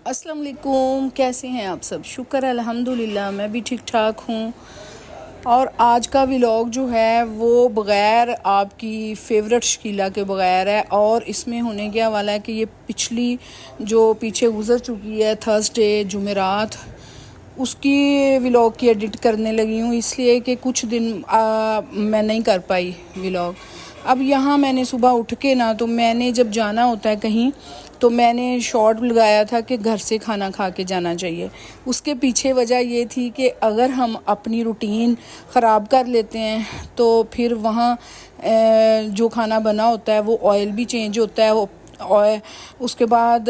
अस्सलाम वालेकुम, कैसे हैं आप सब। शुक्र है अल्हम्दुलिल्लाह, मैं भी ठीक ठाक हूँ। और आज का व्लॉग जो है वो बग़ैर आपकी फ़ेवरेट शकीला के बग़ैर है। और इसमें होने क्या वाला है कि ये पिछली जो पीछे गुज़र चुकी है थर्सडे जुमेरात, उसकी व्लॉग की एडिट करने लगी हूँ, इसलिए कि कुछ दिन मैं नहीं कर पाई व्लॉग। अब यहाँ मैंने सुबह उठ के ना, तो मैंने जब जाना होता है कहीं तो मैंने शॉर्ट लगाया था कि घर से खाना खा के जाना चाहिए। उसके पीछे वजह ये थी कि अगर हम अपनी रूटीन ख़राब कर लेते हैं तो फिर वहाँ जो खाना बना होता है वो ऑयल भी चेंज होता है, वो ऑयल, उसके बाद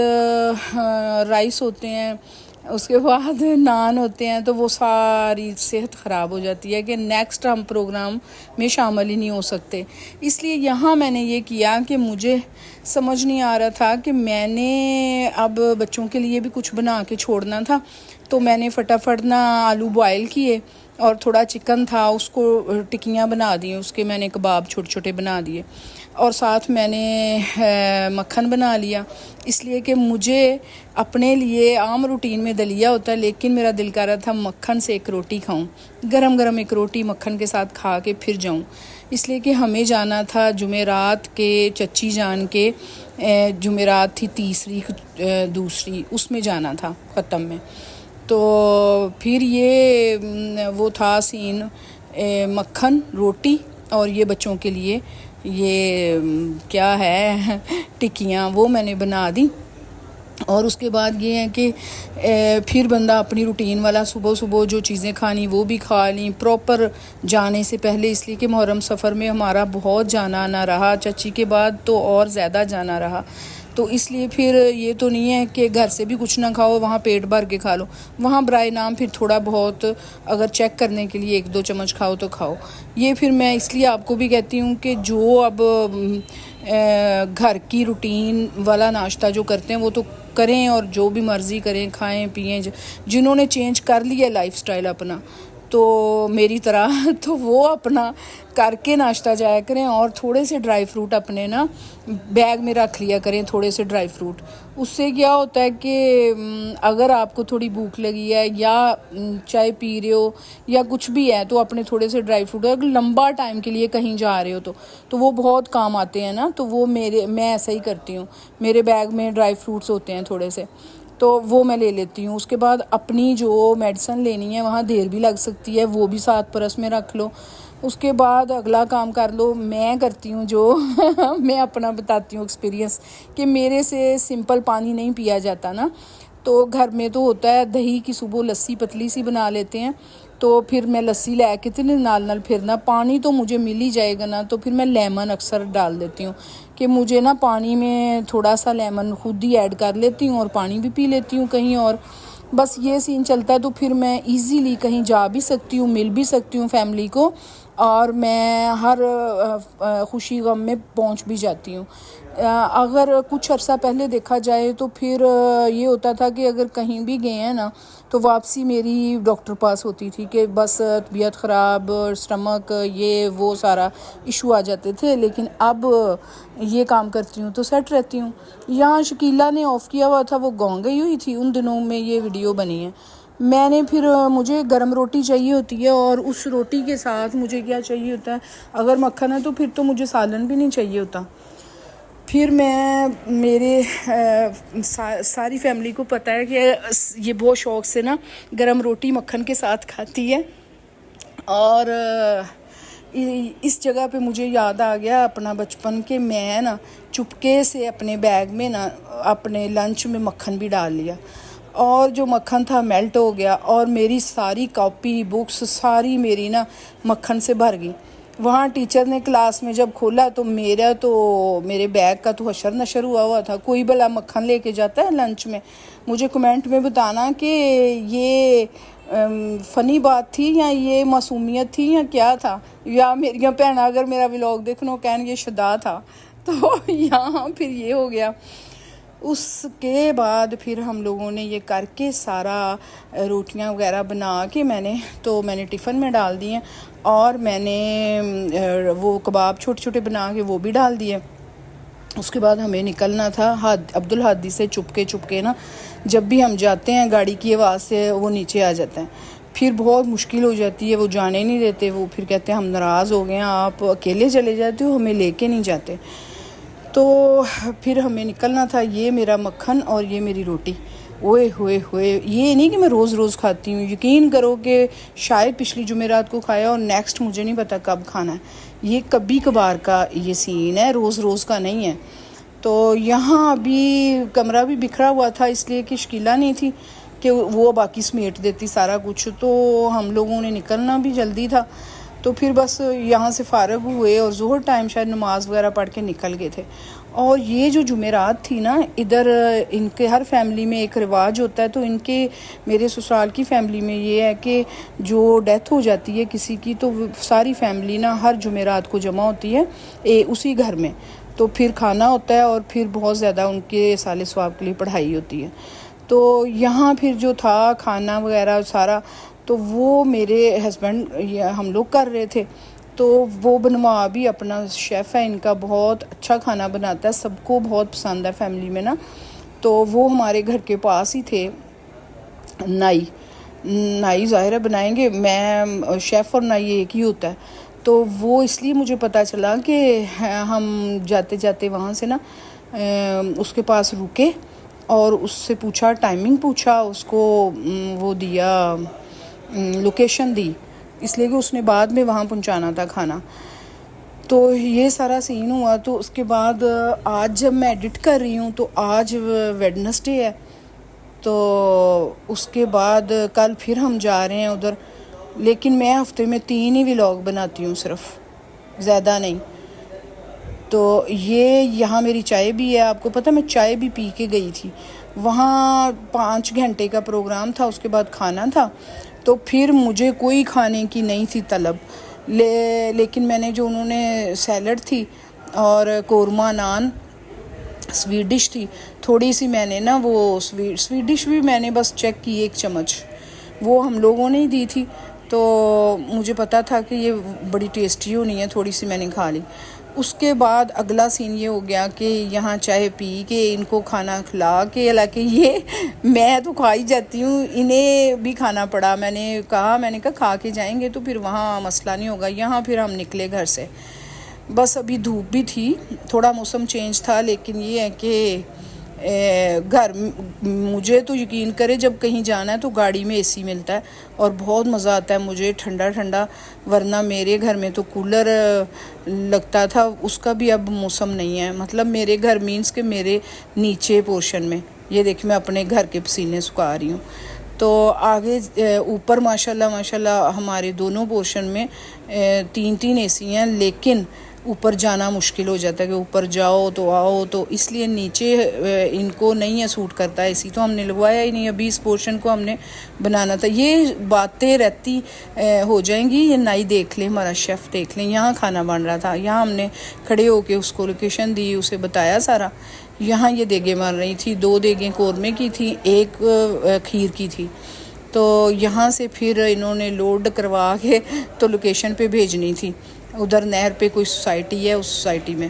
राइस होते हैं, उसके बाद नान होते हैं, तो वो सारी सेहत ख़राब हो जाती है कि नेक्स्ट हम प्रोग्राम में शामिल ही नहीं हो सकते। इसलिए यहाँ मैंने ये किया कि मुझे समझ नहीं आ रहा था कि मैंने अब बच्चों के लिए भी कुछ बना के छोड़ना था, तो मैंने फटाफट ना आलू बॉयल किए और थोड़ा चिकन था उसको टिक्कियाँ बना दी, उसके मैंने कबाब छोटे छोटे बना दिए और साथ मैंने मक्खन बना लिया। इसलिए कि मुझे अपने लिए आम रूटीन में दलिया होता है, लेकिन मेरा दिल कर रहा था मक्खन से एक रोटी खाऊं, गरम गरम एक रोटी मक्खन के साथ खा के फिर जाऊं। इसलिए कि हमें जाना था जुमेरात के, चच्ची जान के जुमेरात थी तीसरी दूसरी, उसमें जाना था ख़त्म में। तो फिर ये वो था सीन, मक्खन रोटी और ये बच्चों के लिए ये क्या है टिक्कियाँ, वो मैंने बना दी। और उसके बाद ये है कि फिर बंदा अपनी रूटीन वाला सुबह सुबह जो चीज़ें खानी वो भी खा ली प्रॉपर जाने से पहले, इसलिए कि मुहर्रम सफ़र में हमारा बहुत जाना आना रहा, चची के बाद तो और ज़्यादा जाना रहा। तो इसलिए फिर ये तो नहीं है कि घर से भी कुछ ना खाओ, वहाँ पेट भर के खा लो, वहाँ बराए नाम फिर थोड़ा बहुत अगर चेक करने के लिए 1-2 चम्मच खाओ तो खाओ। ये फिर मैं इसलिए आपको भी कहती हूँ कि जो अब घर की रूटीन वाला नाश्ता जो करते हैं वो तो करें, और जो भी मर्ज़ी करें खाएं पिएं। जिन्होंने चेंज कर लिया लाइफस्टाइल अपना, तो मेरी तरह तो वो अपना करके नाश्ता जाया करें और थोड़े से ड्राई फ्रूट अपने ना बैग में रख लिया करें, थोड़े से ड्राई फ्रूट। उससे क्या होता है कि अगर आपको थोड़ी भूख लगी है या चाय पी रहे हो या कुछ भी है, तो अपने थोड़े से ड्राई फ्रूट, अगर लंबा टाइम के लिए कहीं जा रहे हो तो वो बहुत काम आते हैं ना। तो वो मैं ऐसा ही करती हूँ, मेरे बैग में ड्राई फ्रूट्स होते हैं थोड़े से, तो वो मैं ले लेती हूँ। उसके बाद अपनी जो मेडिसिन लेनी है वहाँ देर भी लग सकती है, वो भी साथ परस में रख लो। उसके बाद अगला काम कर लो। मैं करती हूँ जो मैं अपना बताती हूँ एक्सपीरियंस, कि मेरे से सिंपल पानी नहीं पिया जाता ना, तो घर में तो होता है दही की सुबह लस्सी पतली सी बना लेते हैं, तो फिर मैं लस्सी ले के तो नाल फिर ना पानी तो मुझे मिल ही जाएगा ना, तो फिर मैं लेमन अक्सर डाल देती हूँ कि मुझे ना पानी में थोड़ा सा लेमन खुद ही ऐड कर लेती हूँ और पानी भी पी लेती हूँ कहीं और। बस ये सीन चलता है, तो फिर मैं इजीली कहीं जा भी सकती हूँ, मिल भी सकती हूँ फैमिली को, और मैं हर खुशी गम में पहुँच भी जाती हूँ। अगर कुछ अर्सा पहले देखा जाए तो फिर ये होता था कि अगर कहीं भी गए हैं ना, तो वापसी मेरी डॉक्टर पास होती थी कि बस तबीयत ख़राब, स्टमक, ये वो सारा इशू आ जाते थे। लेकिन अब ये काम करती हूँ तो सेट रहती हूँ। यहाँ शकीला ने ऑफ़ किया हुआ था, वो गाँव गई हुई थी, उन दिनों में ये वीडियो बनी है। मैंने फिर मुझे गरम रोटी चाहिए होती है, और उस रोटी के साथ मुझे क्या चाहिए होता है, अगर मक्खन है तो फिर तो मुझे सालन भी नहीं चाहिए होता। फिर मैं सारी फैमिली को पता है कि ये बहुत शौक़ से ना गरम रोटी मक्खन के साथ खाती है। और इस जगह पे मुझे याद आ गया अपना बचपन के, मैं ना चुपके से अपने बैग में ना अपने लंच में मक्खन भी डाल लिया, और जो मक्खन था मेल्ट हो गया, और मेरी सारी कॉपी बुक्स सारी मेरी ना मक्खन से भर गई। वहाँ टीचर ने क्लास में जब खोला तो मेरे बैग का तो हशर नशर हुआ था। कोई भला मक्खन लेके जाता है लंच में? मुझे कमेंट में बताना कि ये फ़नी बात थी या ये मासूमियत थी या क्या था, या मेरिया भैन अगर मेरा व्लॉग देखना कहन ये शुदा था। तो यहाँ फिर ये हो गया। उसके बाद फिर हम लोगों ने ये करके सारा रोटियां वगैरह बना के मैंने टिफ़िन में डाल दिए, और मैंने वो कबाब छोटे छोटे बना के वो भी डाल दिए। उसके बाद हमें निकलना था अब्दुल हादी से चुपके ना, जब भी हम जाते हैं गाड़ी की आवाज़ से वो नीचे आ जाते हैं। फिर बहुत मुश्किल हो जाती है, वो जाने नहीं देते, वो फिर कहते हैं हम नाराज़ हो गए हैं, आप अकेले चले जाते हो, हमें लेके नहीं जाते। तो फिर हमें निकलना था। ये मेरा मक्खन और ये मेरी रोटी, ओए होए होए, ये नहीं कि मैं रोज़ रोज़ खाती हूँ, यकीन करो कि शायद पिछली जुमेरात को खाया और नेक्स्ट मुझे नहीं पता कब खाना है। ये कभी कभार का ये सीन है, रोज़ रोज़ का नहीं है। तो यहाँ अभी कमरा भी बिखरा हुआ था, इसलिए कि शकीला नहीं थी कि वो बाकी समेट देती सारा कुछ, तो हम लोगों ने निकलना भी जल्दी था। तो फिर बस यहाँ से फ़ारग हुए और ज़ोहर टाइम शायद नमाज़ वगैरह पढ़ के निकल गए थे। और ये जो जुमेरात थी ना, इधर इनके हर फैमिली में एक रिवाज होता है। तो इनके मेरे ससुराल की फैमिली में ये है कि जो डेथ हो जाती है किसी की, तो सारी फैमिली ना हर जुमेरात को जमा होती है उसी घर में। तो फिर खाना होता है और फिर बहुत ज़्यादा उनके साले सवाब के लिए पढ़ाई होती है। तो यहाँ फिर जो था खाना वगैरह सारा, तो वो मेरे हस्बैंड हम लोग कर रहे थे। तो वो बनवा भी, अपना शेफ़ है इनका, बहुत अच्छा खाना बनाता है, सबको बहुत पसंद है फैमिली में ना। तो वो हमारे घर के पास ही थे। नाई ज़ाहिर है बनाएंगे, मैं शेफ़ और नाई एक ही होता है। तो वो इसलिए मुझे पता चला कि हम जाते जाते वहाँ से ना उसके पास रुके और उससे पूछा, टाइमिंग पूछा उसको, वो दिया, लोकेशन दी, इसलिए कि उसने बाद में वहाँ पहुँचाना था खाना। तो ये सारा सीन हुआ। तो उसके बाद आज जब मैं एडिट कर रही हूँ, तो आज वेडनेसडे है, तो उसके बाद कल फिर हम जा रहे हैं उधर। लेकिन मैं हफ्ते में 3 ही व्लॉग बनाती हूँ सिर्फ, ज़्यादा नहीं। तो ये यहाँ मेरी चाय भी है, आपको पता मैं चाय भी पी के गई थी। वहाँ 5 घंटे का प्रोग्राम था, उसके बाद खाना था। तो फिर मुझे कोई खाने की नहीं थी तलब, लेकिन मैंने जो उन्होंने सैलड थी और कोरमा नान, स्वीट डिश थी थोड़ी सी, मैंने ना वो स्वीट डिश भी मैंने बस चेक की 1 चम्मच, वो हम लोगों ने ही दी थी। तो मुझे पता था कि ये बड़ी टेस्टी होनी है, थोड़ी सी मैंने खा ली। उसके बाद अगला सीन ये हो गया कि यहाँ चाय पी के इनको खाना खिला के, हालांकि ये मैं तो खा ही जाती हूँ, इन्हें भी खाना पड़ा। मैंने कहा खा के जाएंगे तो फिर वहाँ मसला नहीं होगा। यहाँ फिर हम निकले घर से, बस अभी धूप भी थी, थोड़ा मौसम चेंज था, लेकिन ये है कि घर मुझे तो यकीन करे जब कहीं जाना है तो गाड़ी में एसी मिलता है और बहुत मज़ा आता है मुझे ठंडा ठंडा, वरना मेरे घर में तो कूलर लगता था, उसका भी अब मौसम नहीं है। मतलब मेरे घर मीन्स के मेरे नीचे पोर्शन में, ये देखिए मैं अपने घर के पसीने सुखा रही हूँ। तो आगे ऊपर माशाल्लाह हमारे दोनों पोर्शन में 3-3 एसी हैं, लेकिन ऊपर जाना मुश्किल हो जाता है कि ऊपर जाओ तो आओ, तो इसलिए नीचे इनको नहीं है सूट करता एसी, तो हमने लगवाया ही नहीं। अभी इस पोर्शन को हमने बनाना था। ये बातें रहती हो जाएंगी, ये नाई देख ले, हमारा शेफ़ देख लें, यहाँ खाना बन रहा था, यहाँ हमने खड़े होके उसको लोकेशन दी, उसे बताया सारा। यहाँ ये देगें बन रही थी, 2 देगें कौरमे की थी, 1 खीर की थी। तो यहाँ से फिर इन्होंने लोड करवा के तो लोकेशन पे भेजनी थी, उधर नहर पे कोई सोसाइटी है, उस सोसाइटी में।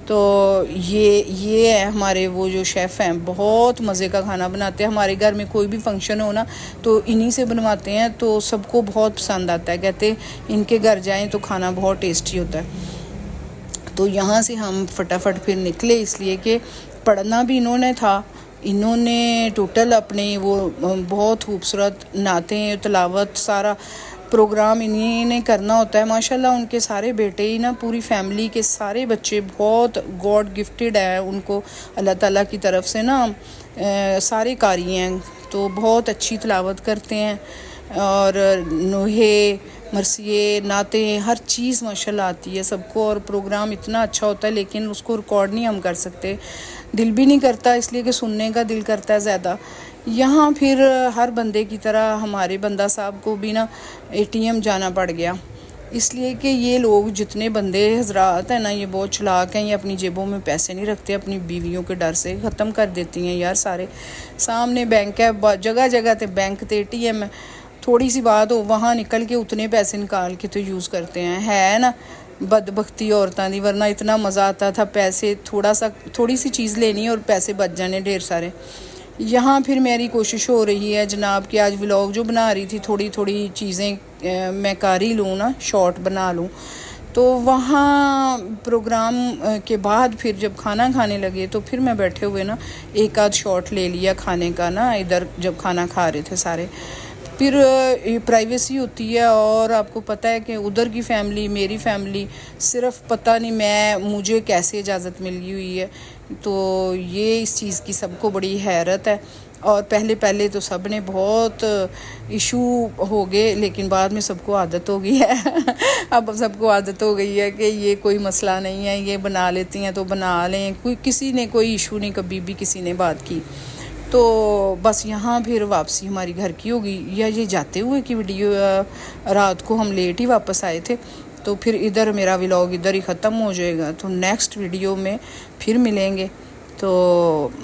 तो ये है हमारे वो जो शेफ़ हैं, बहुत मज़े का खाना बनाते हैं। हमारे घर में कोई भी फंक्शन हो ना तो इन्हीं से बनवाते हैं, तो सबको बहुत पसंद आता है, कहते इनके घर जाएं तो खाना बहुत टेस्टी होता है। तो यहाँ से हम फटाफट फिर निकले, इसलिए कि पढ़ना भी इन्होंने था। इन्होंने टोटल अपने वो बहुत खूबसूरत नातें, तिलावत, सारा प्रोग्राम इन्हीं ने करना होता है। माशाल्लाह उनके सारे बेटे ही ना, पूरी फैमिली के सारे बच्चे बहुत गॉड गिफ्टेड है उनको अल्लाह ताला की तरफ से ना, सारे कारी हैं, तो बहुत अच्छी तिलावत करते हैं और नोहे मरसिए नाते हर चीज़ माशाल्लाह आती है सबको। और प्रोग्राम इतना अच्छा होता है, लेकिन उसको रिकॉर्ड नहीं हम कर सकते, दिल भी नहीं करता, इसलिए कि सुनने का दिल करता है ज़्यादा। यहाँ फिर हर बंदे की तरह हमारे बंदा साहब को भी ना ATM जाना पड़ गया, इसलिए कि ये लोग जितने बंदे हजरात हैं ना, ये बहुत चालाक हैं, ये अपनी जेबों में पैसे नहीं रखते, अपनी बीवियों के डर से ख़त्म कर देती हैं यार सारे। सामने बैंक है, जगह जगह ते बैंक ते ATM है, थोड़ी सी बात हो वहाँ निकल के उतने पैसे निकाल के तो यूज़ करते हैं, है ना। बदबख्ती औरतां दी, वरना इतना मज़ा आता था। पैसे थोड़ी सी चीज़ लेनी और पैसे बच जाने ढेर सारे। यहाँ फिर मेरी कोशिश हो रही है जनाब कि आज व्लॉग जो बना रही थी थोड़ी थोड़ी चीज़ें मैं कर ही लूँ ना, शॉर्ट बना लूँ। तो वहाँ प्रोग्राम के बाद फिर जब खाना खाने लगे तो फिर मैं बैठे हुए ना एक आध शॉट ले लिया खाने का ना, इधर जब खाना खा रहे थे सारे। फिर ये प्राइवेसी होती है और आपको पता है कि उधर की फ़ैमिली मेरी फ़ैमिली, सिर्फ पता नहीं मुझे कैसे इजाज़त मिल गई हुई है। तो ये इस चीज़ की सबको बड़ी हैरत है। और पहले तो सब ने बहुत इशू हो गए, लेकिन बाद में सबको आदत हो गई है अब सबको आदत हो गई है कि ये कोई मसला नहीं है, ये बना लेती हैं तो बना लें, किसी ने कोई इशू नहीं कभी भी किसी ने बात की। तो बस यहाँ फिर वापसी हमारी घर की होगी, या ये जाते हुए की वीडियो, रात को हम लेट ही वापस आए थे। तो फिर इधर मेरा व्लॉग इधर ही ख़त्म हो जाएगा। तो नेक्स्ट वीडियो में फिर मिलेंगे। तो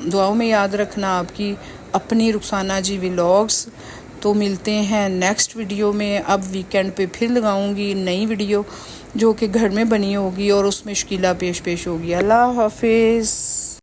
दुआओं में याद रखना आपकी अपनी रुखसाना जी व्लॉग्स। तो मिलते हैं नेक्स्ट वीडियो में। अब वीकेंड पे फिर लगाऊंगी नई वीडियो जो कि घर में बनी होगी और उसमें मुश्किलात पेश होगी। अल्लाह हाफिज़।